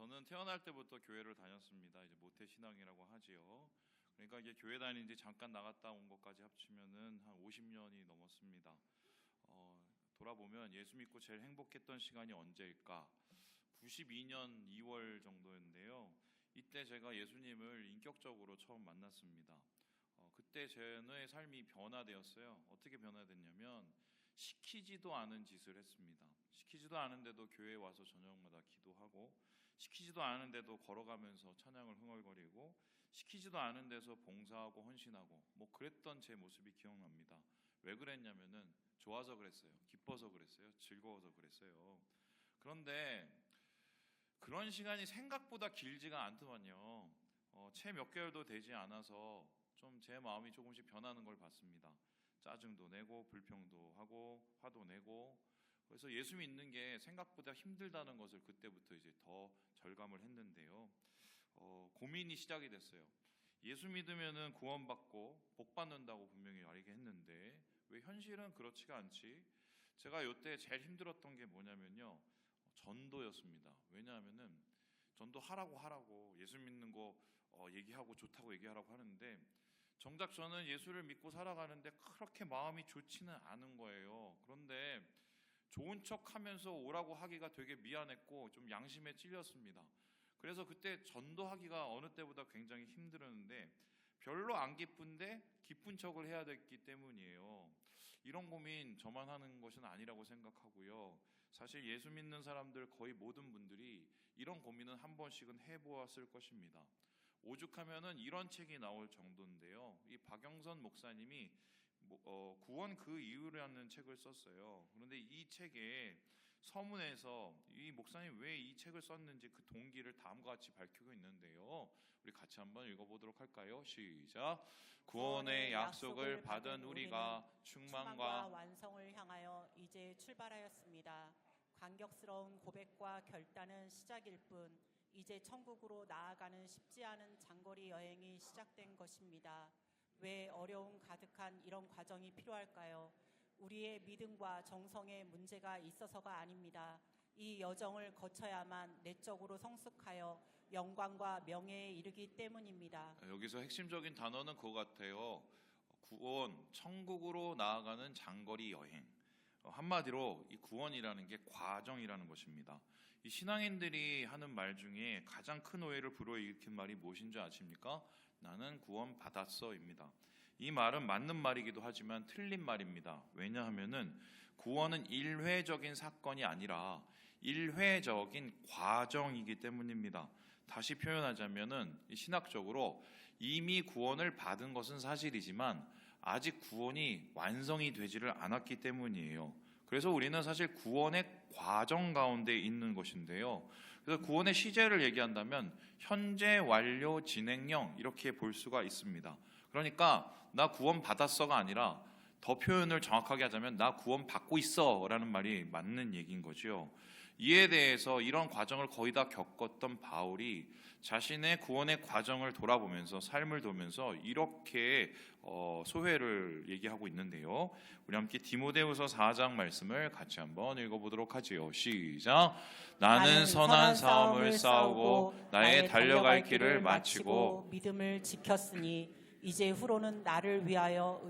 저는 태어날 때부터 교회를 다녔습니다. 이제 모태 신앙이라고 하지요. 그러니까 이게 교회 다닌 지 잠깐 나갔다 온 것까지 합치면은 한 50년이 넘었습니다. 돌아보면 예수 믿고 제일 행복했던 시간이 언제일까? 92년 2월 정도였는데요. 이때 제가 예수님을 인격적으로 처음 만났습니다. 그때 제 삶이 변화되었어요. 어떻게 변화됐냐면 시키지도 않은 짓을 했습니다. 시키지도 않은데도 교회에 와서 저녁마다 기도하고, 시키지도 않은데도 걸어가면서 찬양을 흥얼거리고, 시키지도 않은 데서 봉사하고 헌신하고, 그랬던 제 모습이 기억납니다. 왜 그랬냐면은 좋아서 그랬어요. 기뻐서 그랬어요. 즐거워서 그랬어요. 그런데 그런 시간이 생각보다 길지가 않더만요. 채 몇 개월도 되지 않아서 좀 제 마음이 조금씩 변하는 걸 봤습니다. 짜증도 내고 불평도 하고 화도 내고, 그래서 예수 믿는 게 생각보다 힘들다는 것을 그때부터 이제 더 절감을 했는데요. 고민이 시작이 됐어요. 예수 믿으면은 구원받고 복 받는다고 분명히 알게 했는데 왜 현실은 그렇지가 않지? 제가 이때 제일 힘들었던 게 뭐냐면요, 전도였습니다. 왜냐하면은 전도하라고 예수 믿는 거 얘기하고 좋다고 얘기하라고 하는데, 정작 저는 예수를 믿고 살아가는데 그렇게 마음이 좋지는 않은 거예요. 그런데 좋은 척하면서 오라고 하기가 되게 미안했고 좀 양심에 찔렸습니다. 그래서 그때 전도하기가 어느 때보다 굉장히 힘들었는데 별로 안 기쁜데 기쁜 척을 해야 됐기 때문이에요. 이런 고민 저만 하는 것은 아니라고 생각하고요. 사실 예수 믿는 사람들 거의 모든 분들이 이런 고민은 한 번씩은 해보았을 것입니다. 오죽하면은 이런 책이 나올 정도인데요. 이 박영선 목사님이 구원 그 이유라는 책을 썼어요. 그런데 이 책에 서문에서 이 목사님 왜 이 책을 썼는지 그 동기를 다음과 같이 밝히고 있는데요. 우리 같이 한번 읽어보도록 할까요? 시작. 구원의 약속을 받은 우리가 충만과 완성을 향하여 이제 출발하였습니다. 감격스러운 고백과 결단은 시작일 뿐 이제 천국으로 나아가는 쉽지 않은 장거리 여행이 시작된 것입니다. 왜 어려움 가득한 이런 과정이 필요할까요? 우리의 믿음과 정성에 문제가 있어서가 아닙니다. 이 여정을 거쳐야만 내적으로 성숙하여 영광과 명예에 이르기 때문입니다. 여기서 핵심적인 단어는 그거 같아요. 구원, 천국으로 나아가는 장거리 여행. 한마디로 이 구원이라는 게 과정이라는 것입니다. 이 신앙인들이 하는 말 중에 가장 큰 오해를 불어일으킨 말이 무엇인지 아십니까? 나는 구원 받았어입니다. 이 말은 맞는 말이기도 하지만 틀린 말입니다. 왜냐하면은 구원은 일회적인 사건이 아니라 일회적인 과정이기 때문입니다. 다시 표현하자면은 신학적으로 이미 구원을 받은 것은 사실이지만 아직 구원이 완성이 되지를 않았기 때문이에요. 그래서 우리는 사실 구원의 과정 가운데 있는 것인데요. 그래서 구원의 시제를 얘기한다면 현재 완료 진행형 이렇게 볼 수가 있습니다. 그러니까 나 구원 받았어가 아니라 더 표현을 정확하게 하자면 나 구원 받고 있어 라는 말이 맞는 얘기인 거죠. 이에 대해서 이런 과정을 거의 다 겪었던 바울이 자신의 구원의 과정을 돌아보면서 삶을 돌면서 이렇게 소회를 얘기하고 있는데요. 우리 함께 디모데후서 4장 말씀을 같이 한번 읽어보도록 하지요. 시작. 나는 선한 싸움을 싸우고 나의 달려갈 길을 마치고 믿음을 지켰으니 이제 후로는 나를 위하여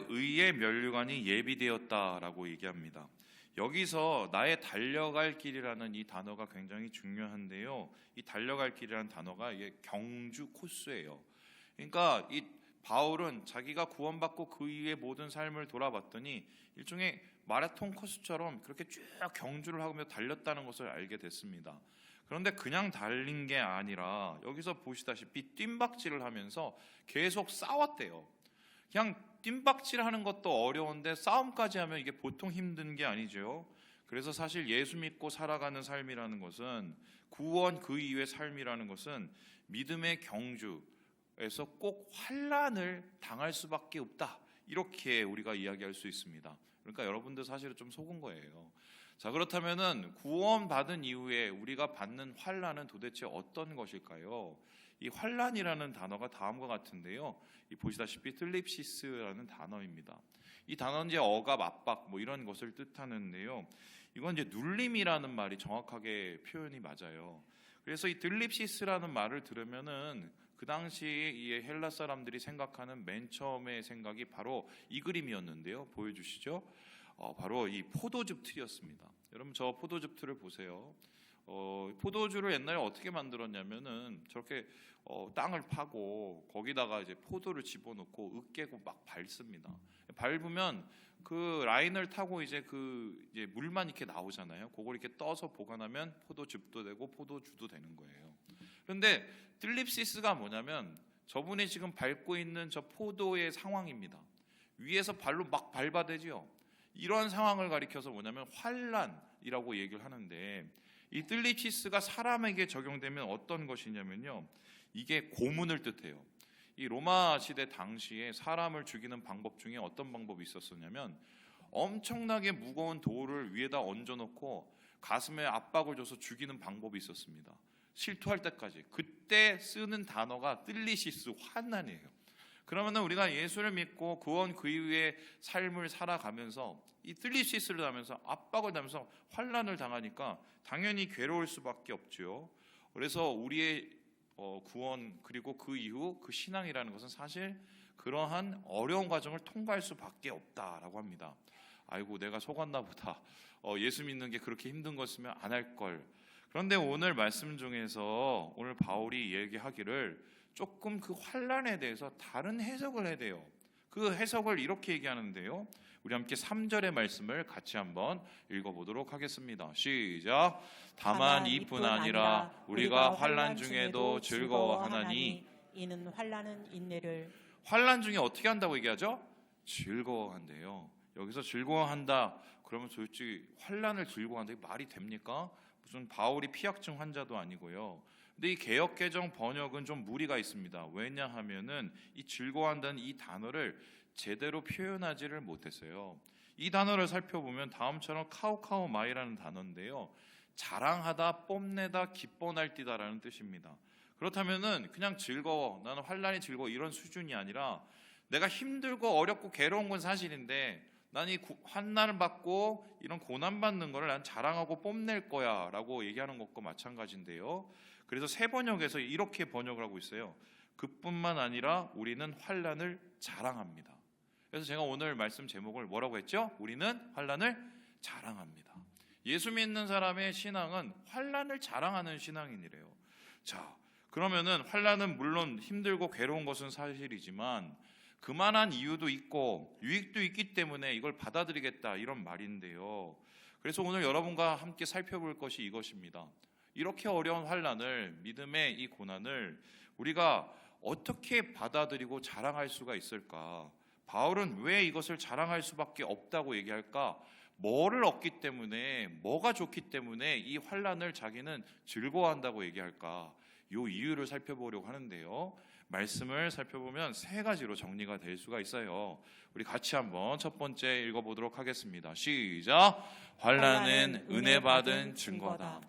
의의 면류관이 예비되었다라고 얘기합니다. 여기서 나의 달려갈 길이라는 이 단어가 굉장히 중요한데요. 이 달려갈 길이라는 단어가 이게 경주 코스예요. 그러니까 이 바울은 자기가 구원받고 그 이후의 모든 삶을 돌아봤더니 일종의 마라톤 코스처럼 그렇게 쭉 경주를 하며 달렸다는 것을 알게 됐습니다. 그런데 그냥 달린 게 아니라 여기서 보시다시피 뜀박질을 하면서 계속 싸웠대요. 그냥 뜀박질하는 것도 어려운데 싸움까지 하면 이게 보통 힘든 게 아니죠. 그래서 사실 예수 믿고 살아가는 삶이라는 것은, 구원 그 이후의 삶이라는 것은 믿음의 경주에서 꼭 환난을 당할 수밖에 없다, 이렇게 우리가 이야기할 수 있습니다. 그러니까 여러분들 사실은 좀 속은 거예요. 자, 그렇다면은 구원받은 이후에 우리가 받는 환난은 도대체 어떤 것일까요? 이 환난이라는 단어가 다음과 같은데요. 이 보시다시피 틀립시스라는 단어입니다. 이 단어는 이제 억압, 압박 뭐 이런 것을 뜻하는데요. 이건 이제 눌림이라는 말이 정확하게 표현이 맞아요. 그래서 이 들립시스라는 말을 들으면은 그 당시 이 헬라 사람들이 생각하는 맨 처음의 생각이 바로 이 그림이었는데요. 보여주시죠. 바로 이 포도즙 틀이었습니다. 여러분 저 포도즙 틀을 보세요. 포도주를 옛날에 어떻게 만들었냐면은 저렇게 땅을 파고 거기다가 이제 포도를 집어넣고 으깨고 막 밟습니다. 밟으면 그 라인을 타고 이제 이제 물만 이렇게 나오잖아요. 그걸 이렇게 떠서 보관하면 포도즙도 되고 포도주도 되는 거예요. 그런데 들립시스가 뭐냐면 저분이 지금 밟고 있는 저 포도의 상황입니다. 위에서 발로 막 밟아대죠. 이런 상황을 가리켜서 뭐냐면 환란이라고 얘기를 하는데, 이 들립시스가 사람에게 적용되면 어떤 것이냐면요, 이게 고문을 뜻해요. 이 로마 시대 당시에 사람을 죽이는 방법 중에 어떤 방법이 있었었냐면, 엄청나게 무거운 돌을 위에다 얹어놓고 가슴에 압박을 줘서 죽이는 방법이 있었습니다. 실토할 때까지. 그때 쓰는 단어가 들리시스, 환난이에요. 그러면은 우리가 예수를 믿고 구원 그 이후의 삶을 살아가면서 이 들리시스를 당하면서 압박을 당하면서 환난을 당하니까 당연히 괴로울 수밖에 없죠. 그래서 우리의 구원 그리고 그 이후 그 신앙이라는 것은 사실 그러한 어려운 과정을 통과할 수밖에 없다라고 합니다. 아이고 내가 속았나 보다. 예수 믿는 게 그렇게 힘든 것이면 안 할 걸. 그런데 오늘 말씀 중에서 오늘 바울이 얘기하기를 조금 그 환난에 대해서 다른 해석을 해야 돼요. 그 해석을 이렇게 얘기하는데요. 우리 함께 3절의 말씀을 같이 한번 읽어보도록 하겠습니다. 시작. 다만 이뿐 아니라 우리가 환난 중에도 즐거워하나니. 이는 환난은 인내를. 환난 중에 어떻게 한다고 얘기하죠? 즐거워한대요. 여기서 즐거워한다. 그러면 솔직히 환난을 즐거워한다. 이게 말이 됩니까? 무슨 바울이 피약증 환자도 아니고요. 근데 이 개역개정 번역은 좀 무리가 있습니다. 왜냐하면은 이 즐거워한다는 이 단어를 제대로 표현하지를 못했어요. 이 단어를 살펴보면 다음처럼 카우카우마이라는 단어인데요, 자랑하다, 뽐내다, 기뻐 날뛰다라는 뜻입니다. 그렇다면은 그냥 즐거워, 나는 환난이 즐거워 이런 수준이 아니라 내가 힘들고 어렵고 괴로운 건 사실인데 난 이 환난을 받고 이런 고난 받는 거를 난 자랑하고 뽐낼 거야 라고 얘기하는 것과 마찬가지인데요. 그래서 새 번역에서 이렇게 번역을 하고 있어요. 그뿐만 아니라 우리는 환난을 자랑합니다. 그래서 제가 오늘 말씀 제목을 뭐라고 했죠? 우리는 환난을 자랑합니다. 예수 믿는 사람의 신앙은 환난을 자랑하는 신앙인이래요. 자, 그러면은 환난은 물론 힘들고 괴로운 것은 사실이지만 그만한 이유도 있고 유익도 있기 때문에 이걸 받아들이겠다 이런 말인데요. 그래서 오늘 여러분과 함께 살펴볼 것이 이것입니다. 이렇게 어려운 환난을, 믿음의 이 고난을 우리가 어떻게 받아들이고 자랑할 수가 있을까? 바울은 왜 이것을 자랑할 수밖에 없다고 얘기할까? 뭐를 얻기 때문에, 뭐가 좋기 때문에 이 환난을 자기는 즐거워한다고 얘기할까? 이 이유를 살펴보려고 하는데요. 말씀을 살펴보면 세 가지로 정리가 될 수가 있어요. 우리 같이 한번 첫 번째 읽어보도록 하겠습니다. 시작. 환난은 은혜 받은 증거다.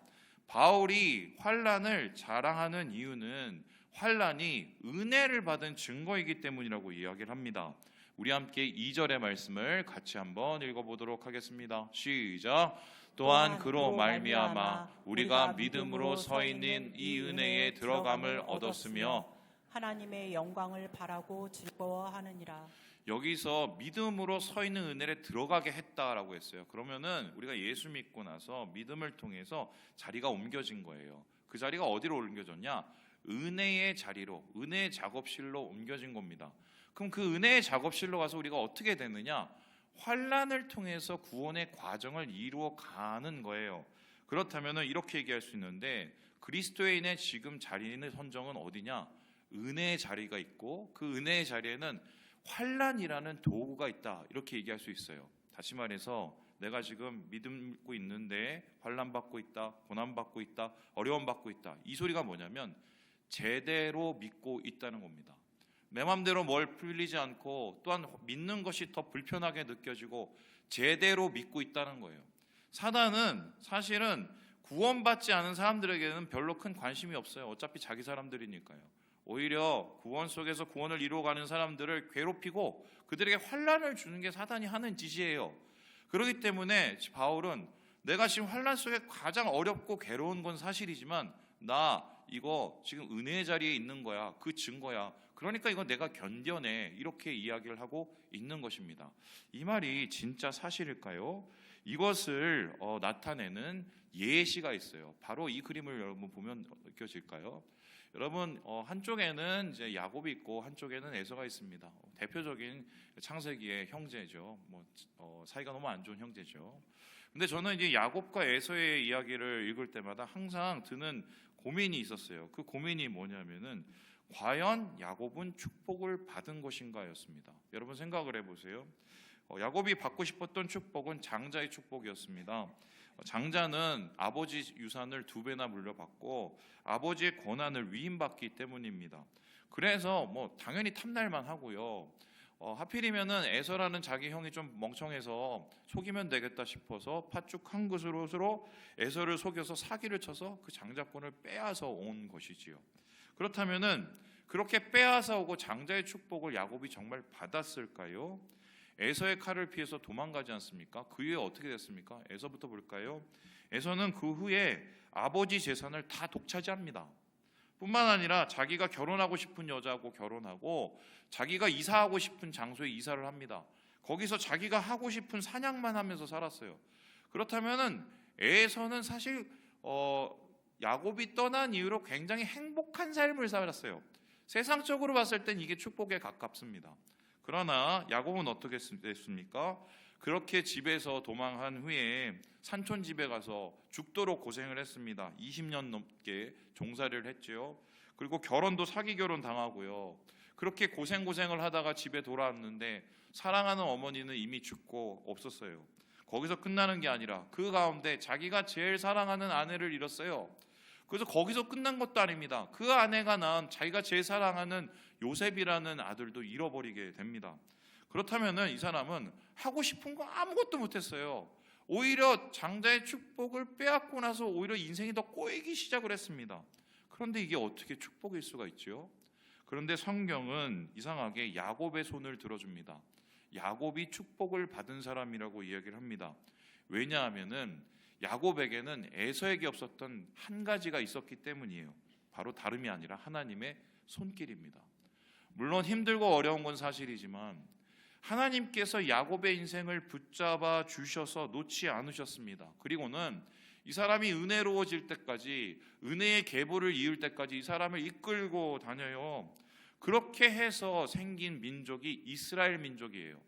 바울이 환난을 자랑하는 이유는 환난이 은혜를 받은 증거이기 때문이라고 이야기를 합니다. 우리 함께 2절의 말씀을 같이 한번 읽어보도록 하겠습니다. 시작. 또한 그로 말미암아 우리가 믿음으로 서 있는 이 은혜에 들어감을 얻었으며 하나님의 영광을 바라고 즐거워하느니라. 여기서 믿음으로 서 있는 은혜에 들어가게 했다라고 했어요. 그러면은 우리가 예수 믿고 나서 믿음을 통해서 자리가 옮겨진 거예요. 그 자리가 어디로 옮겨졌냐? 은혜의 자리로, 은혜의 작업실로 옮겨진 겁니다. 그럼 그 은혜의 작업실로 가서 우리가 어떻게 되느냐? 환난을 통해서 구원의 과정을 이루어 가는 거예요. 그렇다면은 이렇게 얘기할 수 있는데, 그리스도인의 지금 자리는 선정은 어디냐? 은혜의 자리가 있고 그 은혜의 자리에는 환난이라는 도구가 있다, 이렇게 얘기할 수 있어요. 다시 말해서 내가 지금 믿고 있는데 환난 받고 있다, 고난 받고 있다, 어려움 받고 있다, 이 소리가 뭐냐면 제대로 믿고 있다는 겁니다. 내 맘대로 뭘 풀리지 않고 또한 믿는 것이 더 불편하게 느껴지고 제대로 믿고 있다는 거예요. 사단은 사실은 구원받지 않은 사람들에게는 별로 큰 관심이 없어요. 어차피 자기 사람들이니까요. 오히려 구원 속에서 구원을 이루어가는 사람들을 괴롭히고 그들에게 환난을 주는 게 사단이 하는 짓이에요. 그렇기 때문에 바울은 내가 지금 환난 속에 가장 어렵고 괴로운 건 사실이지만 나 이거 지금 은혜의 자리에 있는 거야. 그 증거야. 그러니까 이거 내가 견뎌내. 이렇게 이야기를 하고 있는 것입니다. 이 말이 진짜 사실일까요? 이것을 나타내는 예시가 있어요. 바로 이 그림을 여러분 보면 느껴질까요? 여러분 한쪽에는 이제 야곱이 있고 한쪽에는 에서가 있습니다. 대표적인 창세기의 형제죠. 사이가 너무 안 좋은 형제죠. 근데 저는 이제 야곱과 에서의 이야기를 읽을 때마다 항상 드는 고민이 있었어요. 그 고민이 뭐냐면은 과연 야곱은 축복을 받은 것인가였습니다. 여러분 생각을 해보세요. 야곱이 받고 싶었던 축복은 장자의 축복이었습니다. 장자는 아버지 유산을 2배나 물려받고 아버지의 권한을 위임받기 때문입니다. 그래서 당연히 탐날만 하고요. 하필이면은 에서라는 자기 형이 좀 멍청해서 속이면 되겠다 싶어서 팥죽 한 그릇으로 에서를 속여서 사기를 쳐서 그 장자권을 빼앗아 온 것이지요. 그렇다면은 그렇게 빼앗아 오고 장자의 축복을 야곱이 정말 받았을까요? 에서의 칼을 피해서 도망가지 않습니까? 그 이후에 어떻게 됐습니까? 에서부터 볼까요? 에서는 그 후에 아버지 재산을 다 독차지합니다. 뿐만 아니라 자기가 결혼하고 싶은 여자하고 결혼하고 자기가 이사하고 싶은 장소에 이사를 합니다. 거기서 자기가 하고 싶은 사냥만 하면서 살았어요. 그렇다면은 에서는 사실 야곱이 떠난 이후로 굉장히 행복한 삶을 살았어요. 세상적으로 봤을 땐 이게 축복에 가깝습니다. 그러나 야곱은 어떻게 됐습니까? 그렇게 집에서 도망한 후에 산촌 집에 가서 죽도록 고생을 했습니다. 20년 넘게 종살이를 했죠. 그리고 결혼도 사기 결혼 당하고요. 그렇게 고생을 하다가 집에 돌아왔는데 사랑하는 어머니는 이미 죽고 없었어요. 거기서 끝나는 게 아니라 그 가운데 자기가 제일 사랑하는 아내를 잃었어요. 그래서 거기서 끝난 것도 아닙니다. 그 아내가 낳은 자기가 제일 사랑하는 요셉이라는 아들도 잃어버리게 됩니다. 그렇다면 이 사람은 하고 싶은 거 아무것도 못했어요. 오히려 장자의 축복을 빼앗고 나서 오히려 인생이 더 꼬이기 시작을 했습니다. 그런데 이게 어떻게 축복일 수가 있죠? 그런데 성경은 이상하게 야곱의 손을 들어줍니다. 야곱이 축복을 받은 사람이라고 이야기를 합니다. 왜냐하면은 야곱에게는 에서에게 없었던 한 가지가 있었기 때문이에요. 바로 다름이 아니라 하나님의 손길입니다. 물론 힘들고 어려운 건 사실이지만 하나님께서 야곱의 인생을 붙잡아 주셔서 놓지 않으셨습니다. 그리고는 이 사람이 은혜로워질 때까지, 은혜의 계보를 이을 때까지 이 사람을 이끌고 다녀요. 그렇게 해서 생긴 민족이 이스라엘 민족이에요.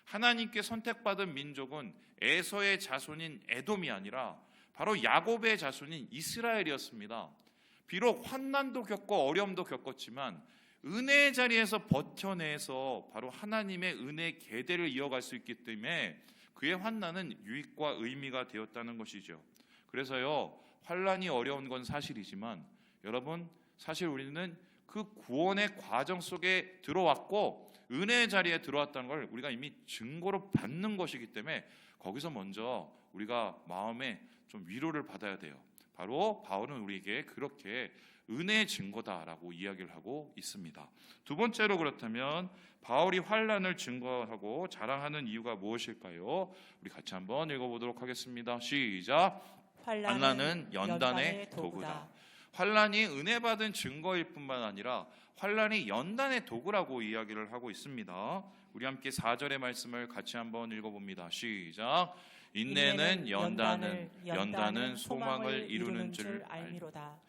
하나님께 선택받은 민족은 에서의 자손인 에돔이 아니라 바로 야곱의 자손인 이스라엘이었습니다. 비록 환난도 겪고 어려움도 겪었지만 은혜의 자리에서 버텨내서 바로 하나님의 은혜의 계대를 이어갈 수 있기 때문에 그의 환난은 유익과 의미가 되었다는 것이죠. 그래서요, 환난이 어려운 건 사실이지만 여러분, 사실 우리는 그 구원의 과정 속에 들어왔고 은혜의 자리에 들어왔다는 걸 우리가 이미 증거로 받는 것이기 때문에 거기서 먼저 우리가 마음에 좀 위로를 받아야 돼요. 바로 바울은 우리에게 그렇게 은혜의 증거다라고 이야기를 하고 있습니다. 두 번째로 그렇다면 바울이 환난을 증거하고 자랑하는 이유가 무엇일까요? 우리 같이 한번 읽어보도록 하겠습니다. 시작. 환난은 연단의 도구다. 환난이 은혜 받은 증거일 뿐만 아니라 환난이 연단의 도구라고 이야기를 하고 있습니다. 우리 함께 4절의 말씀을 같이 한번 읽어봅니다. 시작. 인내는 연단은 소망을 이루는 줄 알미로다.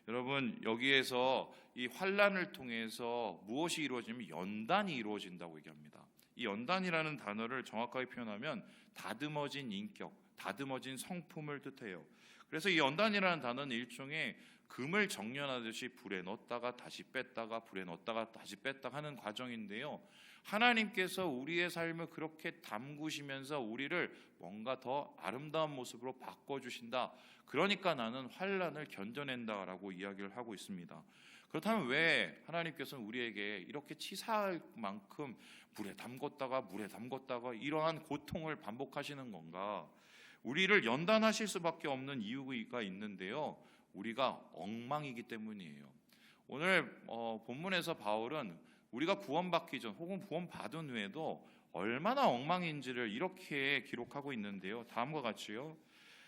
여러분, 여기에서 이 환난을 통해서 무엇이 이루어지면 연단이 이루어진다고 얘기합니다. 이 연단이라는 단어를 정확하게 표현하면 다듬어진 인격, 다듬어진 성품을 뜻해요. 그래서 이 연단이라는 단어는 일종의 금을 정련하듯이 불에 넣었다가 다시 뺐다가 불에 넣었다가 다시 뺐다가 하는 과정인데요. 하나님께서 우리의 삶을 그렇게 담그시면서 우리를 뭔가 더 아름다운 모습으로 바꿔주신다. 그러니까 나는 환난을 견뎌낸다라고 이야기를 하고 있습니다. 그렇다면 왜 하나님께서는 우리에게 이렇게 치사할 만큼 물에 담궜다가 이러한 고통을 반복하시는 건가? 우리를 연단하실 수밖에 없는 이유가 있는데요. 우리가 엉망이기 때문이에요. 오늘 본문에서 바울은 우리가 구원받기 전 혹은 구원받은 후에도 얼마나 엉망인지를 이렇게 기록하고 있는데요. 다음과 같이요.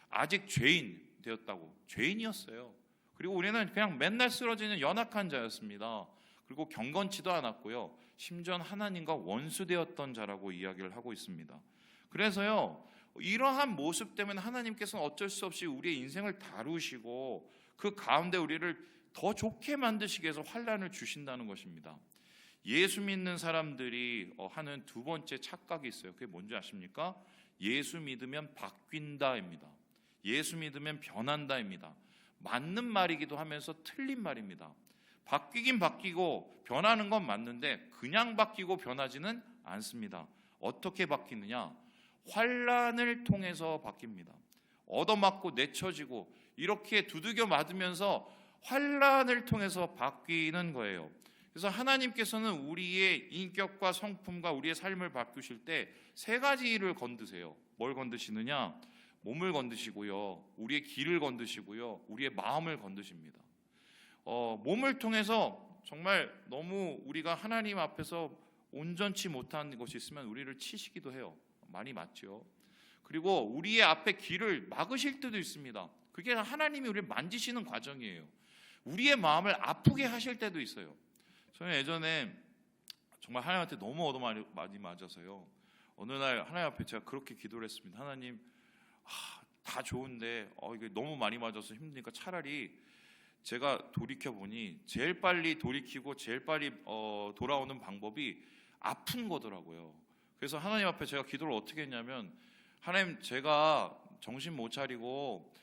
아직 죄인 되었다고. 죄인이었어요. 그리고 우리는 그냥 맨날 쓰러지는 연약한 자였습니다. 그리고 경건치도 않았고요. 심지어 하나님과 원수되었던 자라고 이야기를 하고 있습니다. 그래서요, 이러한 모습 때문에 하나님께서는 어쩔 수 없이 우리의 인생을 다루시고 그 가운데 우리를 더 좋게 만드시기 위해서 환난을 주신다는 것입니다. 예수 믿는 사람들이 하는 두 번째 착각이 있어요. 그게 뭔지 아십니까? 예수 믿으면 바뀐다입니다. 예수 믿으면 변한다입니다. 맞는 말이기도 하면서 틀린 말입니다. 바뀌긴 바뀌고 변하는 건 맞는데 그냥 바뀌고 변하지는 않습니다. 어떻게 바뀌느냐? 환난을 통해서 바뀝니다. 얻어맞고 내쳐지고 이렇게 두들겨 맞으면서 환난을 통해서 바뀌는 거예요. 그래서 하나님께서는 우리의 인격과 성품과 우리의 삶을 바꾸실 때 세 가지를 건드세요. 뭘 건드시느냐? 몸을 건드시고요, 우리의 길을 건드시고요, 우리의 마음을 건드십니다. 몸을 통해서 정말 너무 우리가 하나님 앞에서 온전치 못한 것이 있으면 우리를 치시기도 해요. 많이 맞죠. 그리고 우리의 앞에 길을 막으실 때도 있습니다. 그게 하나님이 우리를 만지시는 과정이에요. 우리의 마음을 아프게 하실 때도 있어요. 저는 예전에 정말 하나님한테 너무 많이 맞아서요, 어느 날 하나님 앞에 제가 그렇게 기도를 했습니다. 하나님, 다 좋은데 이게 너무 많이 맞아서 힘드니까 차라리 제가 돌이켜보니 제일 빨리 돌이키고 제일 빨리 돌아오는 방법이 아픈 거더라고요. 그래서 하나님 앞에 제가 기도를 어떻게 했냐면, 하나님, 제가 정신 못 차리고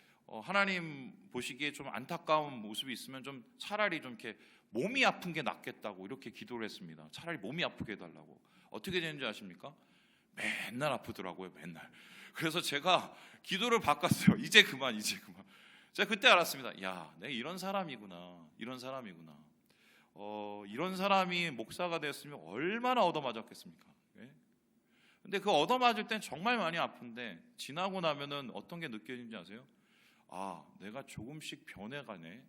하나님 보시기에 좀 안타까운 모습이 있으면 좀 차라리 좀 이렇게 몸이 아픈 게 낫겠다고 이렇게 기도를 했습니다. 차라리 몸이 아프게 해달라고. 어떻게 되는지 아십니까? 맨날 아프더라고요. 맨날. 그래서 제가 기도를 바꿨어요. 이제 그만. 제가 그때 알았습니다. 야, 내가 이런 사람이구나. 이런 사람이 목사가 됐으면 얼마나 얻어맞았겠습니까? 예? 근데 그 얻어맞을 땐 정말 많이 아픈데 지나고 나면은 어떤 게 느껴지는지 아세요? 내가 조금씩 변해가네.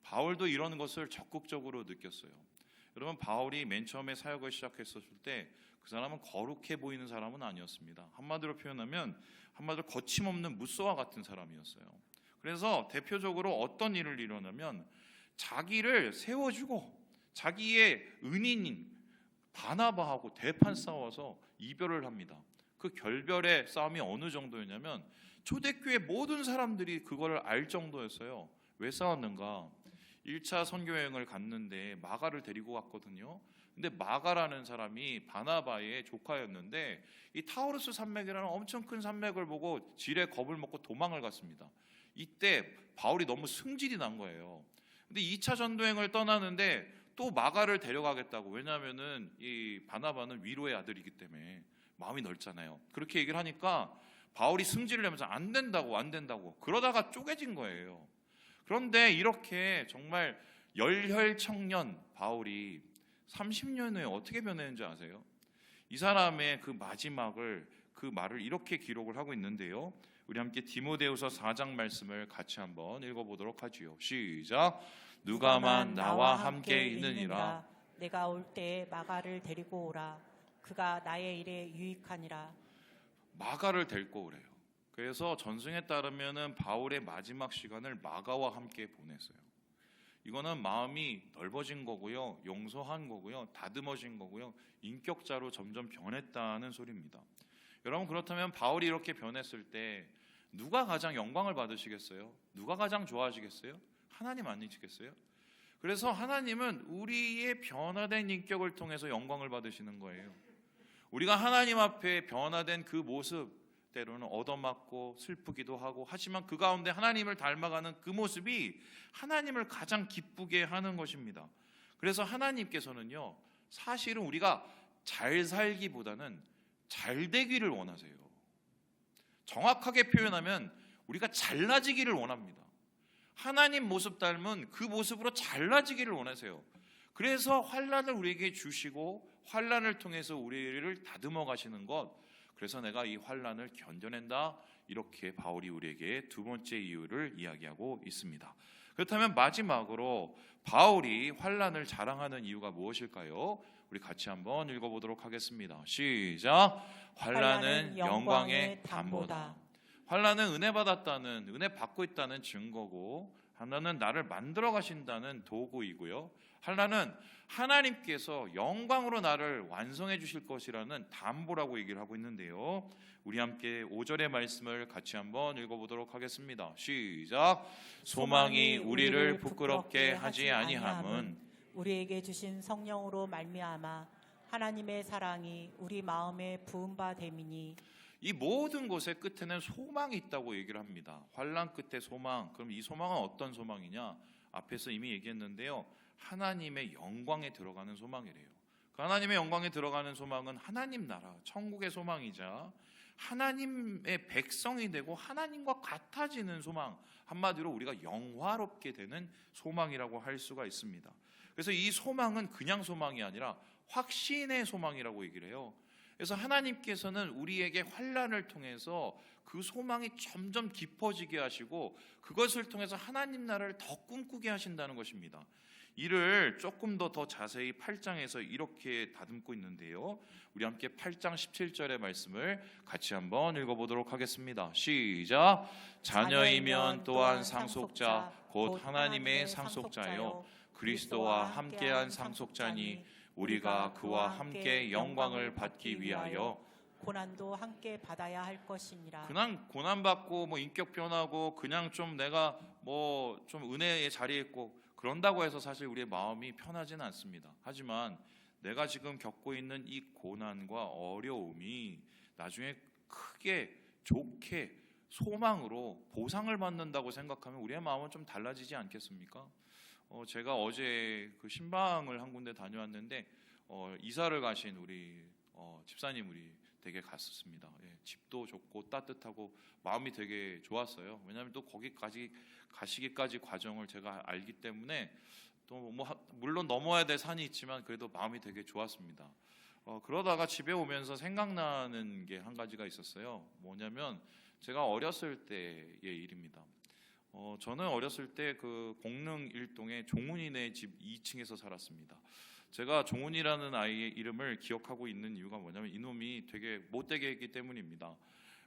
바울도 이런 것을 적극적으로 느꼈어요. 여러분, 바울이 맨 처음에 사역을 시작했었을 때 그 사람은 거룩해 보이는 사람은 아니었습니다. 한마디로 표현하면 거침없는 무소와 같은 사람이었어요. 그래서 대표적으로 어떤 일을 일어나면 자기를 세워주고 자기의 은인인 바나바하고 대판 싸워서 이별을 합니다. 그 결별의 싸움이 어느 정도였냐면 초대교회 모든 사람들이 그거를 알 정도였어요. 왜 싸웠는가? 1차 선교여행을 갔는데 마가를 데리고 갔거든요. 근데 마가라는 사람이 바나바의 조카였는데 이 타우루스 산맥이라는 엄청 큰 산맥을 보고 지레 겁을 먹고 도망을 갔습니다. 이때 바울이 너무 승질이 난 거예요. 근데 2차 전도행을 떠나는데 또 마가를 데려가겠다고. 왜냐하면은 이 바나바는 위로의 아들이기 때문에 마음이 넓잖아요. 그렇게 얘기를 하니까 바울이 승질을 내면서 안 된다고 그러다가 쪼개진 거예요. 그런데 이렇게 정말 열혈청년 바울이 30년 후에 어떻게 변했는지 아세요? 이 사람의 그 말을 이렇게 기록을 하고 있는데요. 우리 함께 디모데후서 4장 말씀을 같이 한번 읽어보도록 하지요. 시작. 누가만 나와 함께 있느니라. 내가 올 때에 마가를 데리고 오라. 그가 나의 일에 유익하니라. 마가를 데리고 오래요. 그래서 전승에 따르면은 바울의 마지막 시간을 마가와 함께 보냈어요. 이거는 마음이 넓어진 거고요, 용서한 거고요, 다듬어진 거고요, 인격자로 점점 변했다는 소리입니다. 여러분, 그렇다면 바울이 이렇게 변했을 때 누가 가장 영광을 받으시겠어요? 누가 가장 좋아하시겠어요? 하나님 아니시겠어요? 그래서 하나님은 우리의 변화된 인격을 통해서 영광을 받으시는 거예요. 우리가 하나님 앞에 변화된 그 모습, 때로는 얻어맞고 슬프기도 하고, 하지만 그 가운데 하나님을 닮아가는 그 모습이 하나님을 가장 기쁘게 하는 것입니다. 그래서 하나님께서는요, 사실은 우리가 잘 살기보다는 잘 되기를 원하세요. 정확하게 표현하면 우리가 잘나지기를 원합니다. 하나님 모습 닮은 그 모습으로 잘나지기를 원하세요. 그래서 환난을 우리에게 주시고 환난을 통해서 우리를 다듬어 가시는 것, 그래서 내가 이 환난을 견뎌낸다. 이렇게 바울이 우리에게 두 번째 이유를 이야기하고 있습니다. 그렇다면 마지막으로 바울이 환난을 자랑하는 이유가 무엇일까요? 우리 같이 한번 읽어보도록 하겠습니다. 시작. 환난은 영광의 담보다. 환난은 은혜 받았다는, 은혜 받고 있다는 증거고, 환난은 나를 만들어 가신다는 도구이고요. 환난은 하나님께서 영광으로 나를 완성해 주실 것이라는 담보라고 얘기를 하고 있는데요. 우리 함께 5절의 말씀을 같이 한번 읽어보도록 하겠습니다. 시작. 소망이 우리를 부끄럽게 하지 아니함은 우리에게 주신 성령으로 말미암아 하나님의 사랑이 우리 마음에 부은 바 됨이니. 이 모든 것의 끝에는 소망이 있다고 얘기를 합니다. 환난 끝에 소망. 그럼 이 소망은 어떤 소망이냐? 앞에서 이미 얘기했는데요. 하나님의 영광에 들어가는 소망이래요. 그 하나님의 영광에 들어가는 소망은 하나님 나라, 천국의 소망이자 하나님의 백성이 되고 하나님과 같아지는 소망, 한마디로 우리가 영화롭게 되는 소망이라고 할 수가 있습니다. 그래서 이 소망은 그냥 소망이 아니라 확신의 소망이라고 얘기를 해요. 그래서 하나님께서는 우리에게 환난을 통해서 그 소망이 점점 깊어지게 하시고 그것을 통해서 하나님 나라를 더 꿈꾸게 하신다는 것입니다. 이를 조금 더 자세히 8장에서 이렇게 다듬고 있는데요. 우리 함께 8장 17절의 말씀을 같이 한번 읽어보도록 하겠습니다. 시작. 자녀이면 또한 상속자 곧 하나님의 상속자요 그리스도와 함께한 상속자니 우리가 그와 함께 영광을 받기 위하여 고난도 함께 받아야 할 것이니라. 그냥 고난 받고 뭐 인격 변하고 그냥 좀 내가 뭐 좀 은혜의 자리에 있고 그런다고 해서 사실 우리의 마음이 편하지는 않습니다. 하지만 내가 지금 겪고 있는 이 고난과 어려움이 나중에 크게 좋게 소망으로 보상을 받는다고 생각하면 우리의 마음은 좀 달라지지 않겠습니까? 제가 어제 그 신방을 한 군데 다녀왔는데 이사를 가신 우리 집사님 우리 댁에 갔었습니다. 예, 집도 좋고 따뜻하고 마음이 되게 좋았어요. 왜냐하면 또 거기까지 가시기까지 과정을 제가 알기 때문에 또 뭐 물론 넘어야 될 산이 있지만 그래도 마음이 되게 좋았습니다. 그러다가 집에 오면서 생각나는 게 한 가지가 있었어요. 뭐냐면 제가 어렸을 때의 일입니다. 저는 어렸을 때 그 공릉 일동의 종훈이네 집 2층에서 살았습니다. 제가 종훈이라는 아이의 이름을 기억하고 있는 이유가 뭐냐면 이놈이 되게 못되게 했기 때문입니다.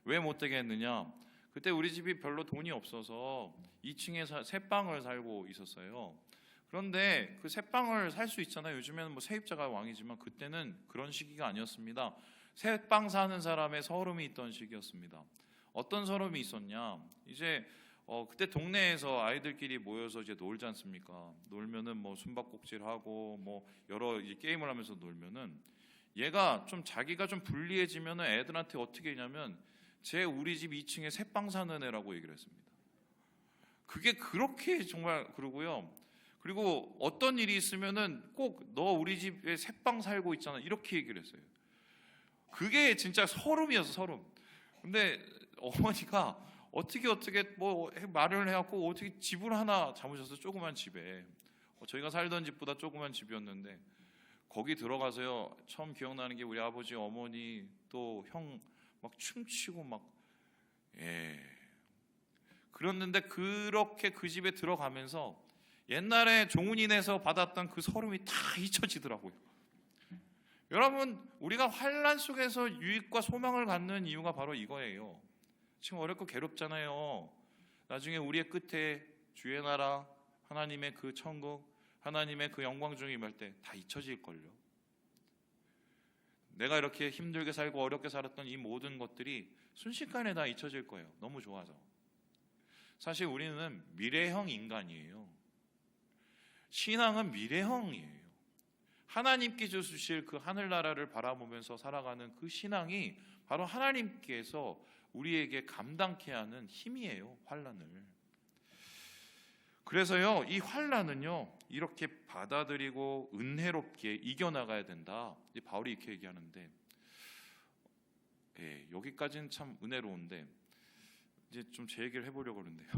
왜 못되게 했느냐? 그때 우리 집이 별로 돈이 없어서 2층에 새방을 살고 있었어요. 그런데 그 새방을 살 수 있잖아요. 요즘에는 뭐 세입자가 왕이지만 그때는 그런 시기가 아니었습니다. 새방 사는 사람의 서름이 있던 시기였습니다. 어떤 서름이 있었냐? 이제 그때 동네에서 아이들끼리 모여서 이제 놀지 않습니까? 놀면은 뭐 숨바꼭질하고 뭐 여러 이제 게임을 하면서 놀면은 얘가 좀 자기가 좀 불리해지면은 애들한테 어떻게 했냐면 우리 집 2층에 새빵 사는 애라고 얘기를 했습니다. 그게 그렇게 정말 그러고요. 그리고 어떤 일이 있으면은 꼭 너 우리 집에 새빵 살고 있잖아 이렇게 얘기를 했어요. 그게 진짜 서름이었어 서름. 근데 어머니가 어떻게 뭐 말을 해갖고 어떻게 집을 하나 잡으셔서 조그만 집에 저희가 살던 집보다 조그만 집이었는데 거기 들어가서요 처음 기억나는 게 우리 아버지 어머니 또 형 막 춤추고 막 그랬는데 그렇게 그 집에 들어가면서 옛날에 종훈이네에서 받았던 그 서름이 다 잊혀지더라고요. 여러분 우리가 환난 속에서 유익과 소망을 갖는 이유가 바로 이거예요. 지금 어렵고 괴롭잖아요. 나중에 우리의 끝에 주의 나라, 하나님의 그 천국, 하나님의 그 영광 중에 임할 때 다 잊혀질걸요. 내가 이렇게 힘들게 살고 어렵게 살았던 이 모든 것들이 순식간에 다 잊혀질 거예요. 너무 좋아서. 사실 우리는 미래형 인간이에요. 신앙은 미래형이에요. 하나님께 주실 그 하늘나라를 바라보면서 살아가는 그 신앙이 바로 하나님께서 우리에게 감당케 하는 힘이에요. 환난을. 그래서요 이 환난은요 이렇게 받아들이고 은혜롭게 이겨나가야 된다. 바울이 이렇게 얘기하는데 여기까지는 참 은혜로운데 이제 좀 제 얘기를 해보려고 하는데요.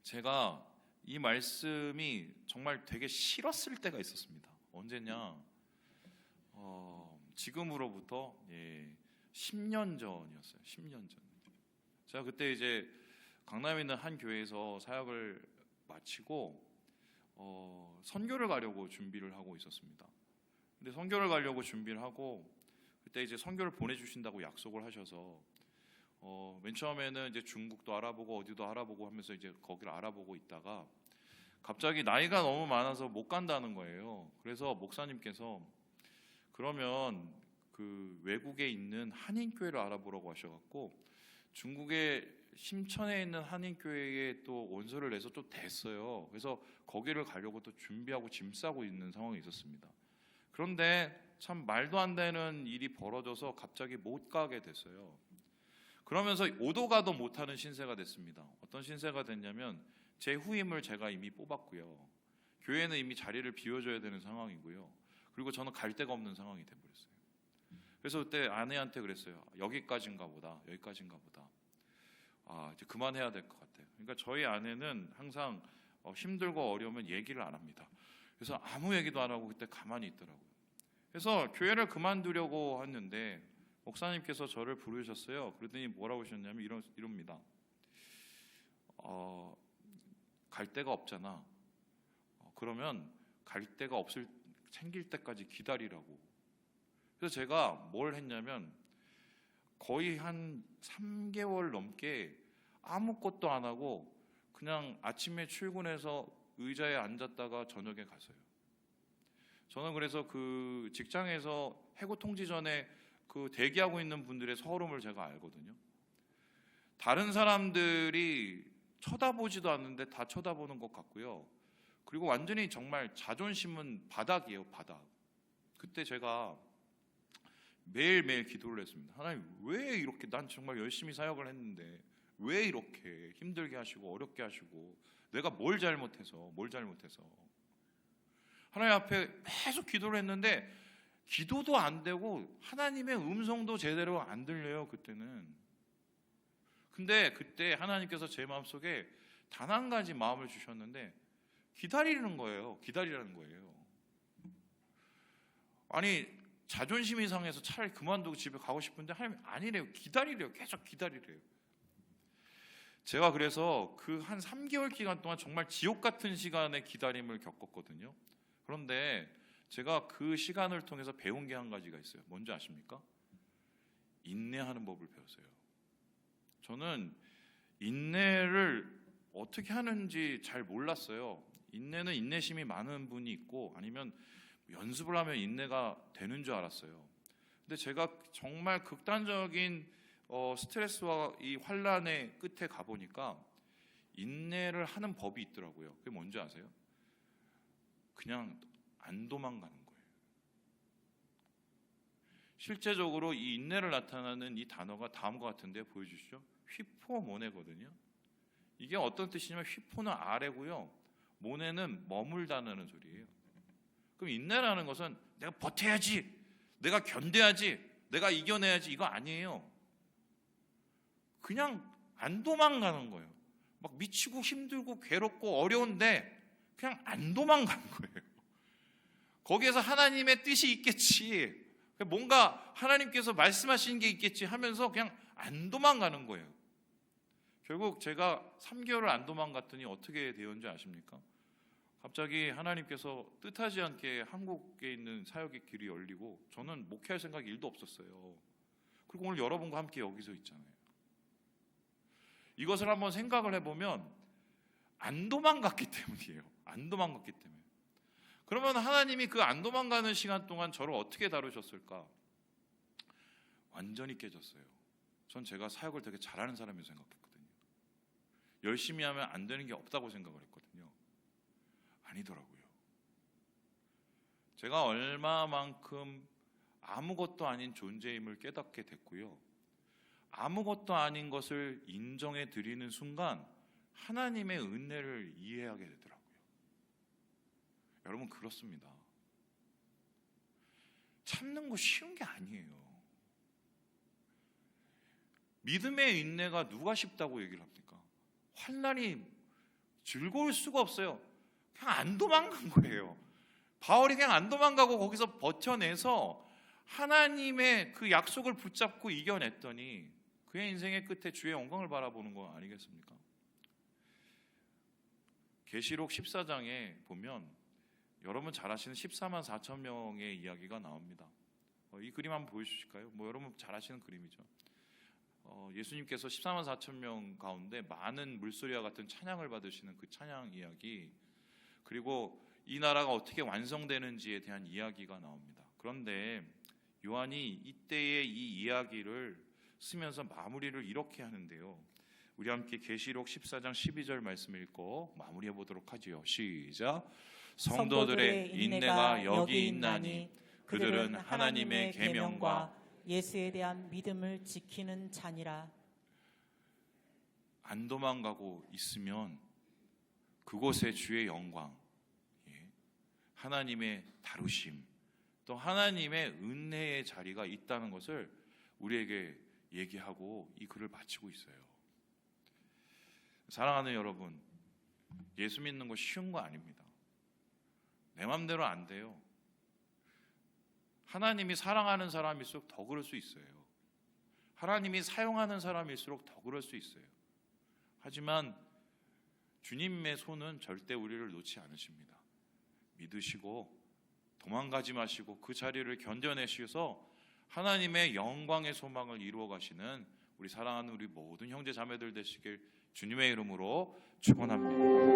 제가 이 말씀이 정말 되게 싫었을 때가 있었습니다. 언제냐? 지금으로부터 10년 전이었어요. 10년 전. 제가 그때 이제 강남에 있는 한 교회에서 사역을 마치고 선교를 가려고 준비를 하고 있었습니다. 근데 선교를 가려고 준비를 하고 그때 이제 선교를 보내주신다고 약속을 하셔서 맨 처음에는 이제 중국도 알아보고 어디도 알아보고 하면서 이제 거기를 알아보고 있다가 갑자기 나이가 너무 많아서 못 간다는 거예요. 그래서 목사님께서 그러면 그 외국에 있는 한인교회를 알아보라고 하셔갖고 중국의 심천에 있는 한인교회에 또 원서를 내서 좀 됐어요. 그래서 거기를 가려고 또 준비하고 짐 싸고 있는 상황이 있었습니다. 그런데 참 말도 안 되는 일이 벌어져서 갑자기 못 가게 됐어요. 그러면서 오도 가도 못하는 신세가 됐습니다. 어떤 신세가 됐냐면 제 후임을 제가 이미 뽑았고요. 교회는 이미 자리를 비워줘야 되는 상황이고요. 그리고 저는 갈 데가 없는 상황이 돼버렸어요. 그래서 그때 아내한테 그랬어요. 여기까지인가 보다. 이제 그만해야 될 것 같아요. 그러니까 저희 아내는 항상 힘들고 어려우면 얘기를 안 합니다. 그래서 아무 얘기도 안 하고 그때 가만히 있더라고요. 그래서 교회를 그만두려고 했는데 목사님께서 저를 부르셨어요. 그러더니 뭐라고 하셨냐면 이럽니다. 갈 데가 없잖아. 그러면 갈 데가 생길 때까지 기다리라고. 그래서 제가 뭘 했냐면 거의 한 3개월 넘게 아무것도 안 하고 그냥 아침에 출근해서 의자에 앉았다가 저녁에 갔어요. 저는 그래서 그 직장에서 해고 통지 전에 그 대기하고 있는 분들의 서름을 제가 알거든요. 다른 사람들이 쳐다보지도 않는데 다 쳐다보는 것 같고요. 그리고 완전히 정말 자존심은 바닥이에요, 바닥. 그때 제가 매일매일 기도를 했습니다. 하나님, 왜 이렇게 난 정말 열심히 사역을 했는데 왜 이렇게 힘들게 하시고 어렵게 하시고 내가 뭘 잘못해서 하나님 앞에 계속 기도를 했는데 기도도 안 되고 하나님의 음성도 제대로 안 들려요. 그때는. 근데 그때 하나님께서 제 마음속에 단 한 가지 마음을 주셨는데 기다리라는 거예요. 아니 자존심이 상해서 차라리 그만두고 집에 가고 싶은데 하나님 아니래요. 기다리래요. 계속 기다리래요. 제가 그래서 그 한 3개월 기간 동안 정말 지옥 같은 시간의 기다림을 겪었거든요. 그런데 제가 그 시간을 통해서 배운 게 한 가지가 있어요. 뭔지 아십니까? 인내하는 법을 배웠어요. 저는 인내를 어떻게 하는지 잘 몰랐어요. 인내는 인내심이 많은 분이 있고 아니면 연습을 하면 인내가 되는 줄 알았어요. 근데 제가 정말 극단적인 스트레스와 이 환란의 끝에 가보니까 인내를 하는 법이 있더라고요. 그게 뭔지 아세요? 그냥 안 도망가는 거예요. 실제적으로 이 인내를 나타나는 이 단어가 다음과 같은데 보여주시죠. 휘포모네거든요. 이게 어떤 뜻이냐면 휘포는 아래고요. 모네는 머물다는 소리예요. 그럼 인내라는 것은 내가 버텨야지, 내가 견뎌야지, 내가 이겨내야지 이거 아니에요. 그냥 안 도망가는 거예요. 막 미치고 힘들고 괴롭고 어려운데 그냥 안 도망가는 거예요. 거기에서 하나님의 뜻이 있겠지, 뭔가 하나님께서 말씀하시는 게 있겠지 하면서 그냥 안 도망가는 거예요. 결국 제가 3개월을 안 도망갔더니 어떻게 되었는지 아십니까? 갑자기 하나님께서 뜻하지 않게 한국에 있는 사역의 길이 열리고 저는 목회할 생각이 1도 없었어요. 그리고 오늘 여러분과 함께 여기서 있잖아요. 이것을 한번 생각을 해보면 안 도망갔기 때문이에요. 안 도망갔기 때문에. 그러면 하나님이 그 안 도망가는 시간 동안 저를 어떻게 다루셨을까? 완전히 깨졌어요. 전 제가 사역을 되게 잘하는 사람이라고 생각했거든요. 열심히 하면 안 되는 게 없다고 생각을 했거든요. 아니더라고요. 제가 얼마만큼 아무것도 아닌 존재임을 깨닫게 됐고요. 아무것도 아닌 것을 인정해 드리는 순간 하나님의 은혜를 이해하게 되더라고요. 여러분 그렇습니다. 참는 거 쉬운 게 아니에요. 믿음의 인내가 누가 쉽다고 얘기를 합니까? 환난이 즐거울 수가 없어요. 그냥 안 도망간 거예요. 바울이 그냥 안 도망가고 거기서 버텨내서 하나님의 그 약속을 붙잡고 이겨냈더니 그의 인생의 끝에 주의 영광을 바라보는 거 아니겠습니까? 계시록 14장에 보면 여러분 잘 아시는 14만 4천 명의 이야기가 나옵니다. 이 그림 한번 보여주실까요? 여러분 잘 아시는 그림이죠. 예수님께서 14만 4천 명 가운데 많은 물소리와 같은 찬양을 받으시는 그 찬양 이야기, 그리고 이 나라가 어떻게 완성되는지에 대한 이야기가 나옵니다. 그런데 요한이 이때의 이 이야기를 쓰면서 마무리를 이렇게 하는데요. 우리 함께 계시록 14장 12절 말씀 읽고 마무리해 보도록 하지요. 시작. 성도들의 인내가 여기 있나니 그들은 하나님의 계명과 예수에 대한 믿음을 지키는 자니라. 안 도망가고 있으면 그곳에 주의 영광, 하나님의 다루심, 또 하나님의 은혜의 자리가 있다는 것을 우리에게 얘기하고 이 글을 마치고 있어요. 사랑하는 여러분, 예수 믿는 거 쉬운 거 아닙니다. 내 맘대로 안 돼요. 하나님이 사랑하는 사람일수록 더 그럴 수 있어요. 하나님이 사용하는 사람일수록 더 그럴 수 있어요. 하지만 주님의 손은 절대 우리를 놓지 않으십니다. 믿으시고 도망가지 마시고 그 자리를 견뎌내셔서 하나님의 영광의 소망을 이루어 가시는 우리 사랑하는 우리 모든 형제 자매들 되시길 주님의 이름으로 축원합니다.